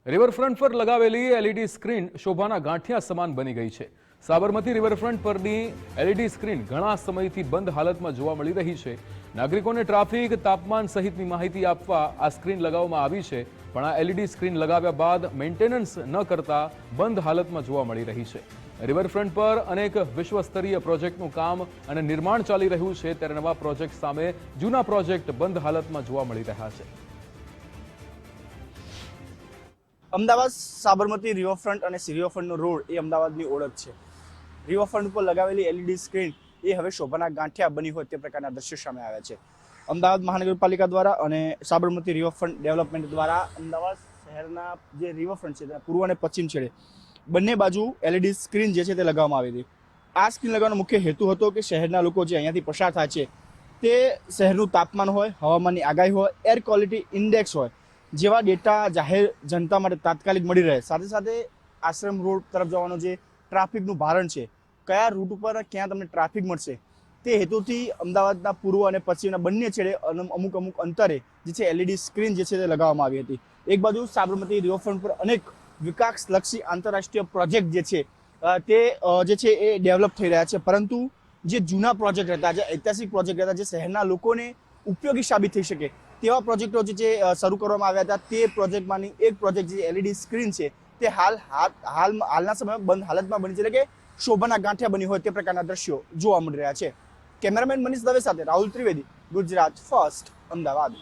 Riverfront પર લગાવેલી LED screen શોભાના ગાંઠિયા સમાન બની ગઈ છે। સાબરમતી રિવરફ્રન્ટ પરની એલઈડી સ્ક્રીન ઘણા સમયથી બંધ હાલતમાં જોવા મળી રહી છે। નાગરિકોને ટ્રાફિક, તાપમાન સહિતની માહિતી આપવા આ સ્ક્રીન લગાવવામાં આવી છે, પણ આ એલઈડી સ્ક્રીન લગાવ્યા બાદ મેન્ટેનન્સ ન કરતા બંધ હાલતમાં જોવા મળી રહી છે। રિવરફ્રન્ટ પર અનેક વિશ્વસ્તરીય પ્રોજેક્ટનું કામ અને નિર્માણ ચાલી રહ્યું છે, ત્યારે નવા પ્રોજેક્ટ સામે જૂના પ્રોજેક્ટ બંધ હાલતમાં જોવા મળી રહ્યા છે। અમદાવાદ સાબરમતી રિવરફ્રન્ટ અને રિવરફ્રન્ટનો રોડ એ અમદાવાદની ઓળખ છે। રિવરફ્રન્ટ પર લગાવેલી એલઈડી સ્ક્રીન એ હવે શોભાના ગાંઠિયા બની હોય તે પ્રકારના દ્રશ્યો સામે આવ્યા છે। અમદાવાદ મહાનગરપાલિકા દ્વારા અને સાબરમતી રિવરફ્રન્ટ ડેવલપમેન્ટ દ્વારા અમદાવાદ શહેરના જે રિવરફ્રન્ટ છે તેના પૂર્વ અને પશ્ચિમ છેડે બંને બાજુ એલઈડી સ્ક્રીન જે છે તે લગાવવામાં આવી હતી। આ સ્ક્રીન લગાવવાનો મુખ્ય હેતુ હતો કે શહેરના લોકો જે અહીંયાથી પસાર થાય છે તે શહેરનું તાપમાન હોય, હવામાનની આગાહી હોય, એર ક્વોલિટી ઇન્ડેક્સ હોય જેવા ડેટા જાહેર જનતા માટે તાત્કાલિક મળી રહે। સાથે સાથે આશ્રમ રોડ તરફ જવાનો જે ટ્રાફિકનું ભારણ છે, કયા રૂટ ઉપર ક્યાં તમને ટ્રાફિક મળશે તે હેતુથી અમદાવાદના પૂર્વ અને પશ્ચિમના બંને છેડે અમુક અંતરે જે છે એલઈડી સ્ક્રીન જે છે તે લગાવવામાં આવી હતી। એક બાજુ સાબરમતી રિવરફ્રન્ટ પર અનેક વિકાસલક્ષી આંતરરાષ્ટ્રીય પ્રોજેક્ટ જે છે તે જે છે એ ડેવલપ થઈ રહ્યા છે, પરંતુ જે જૂના પ્રોજેક્ટ હતા, જે ઐતિહાસિક પ્રોજેક્ટ હતા, જે શહેરના લોકોને ઉપયોગી સાબિત થઈ શકે તેવા પ્રોજેક્ટો જે છે શરૂ કરવામાં આવ્યા હતા। તે પ્રોજેક્ટમાંની એક પ્રોજેક્ટ જે એલઈડી સ્ક્રીન છે તે હાલના સમયમાં બંધ હાલતમાં બની છે, એટલે કે શોભાના ગાંઠિયા બની હોય તે પ્રકારના દ્રશ્યો જોવા મળી રહ્યા છે। કેમેરામેન મનીષ દવે સાથે રાહુલ ત્રિવેદી, ગુજરાત ફર્સ્ટ, અમદાવાદ।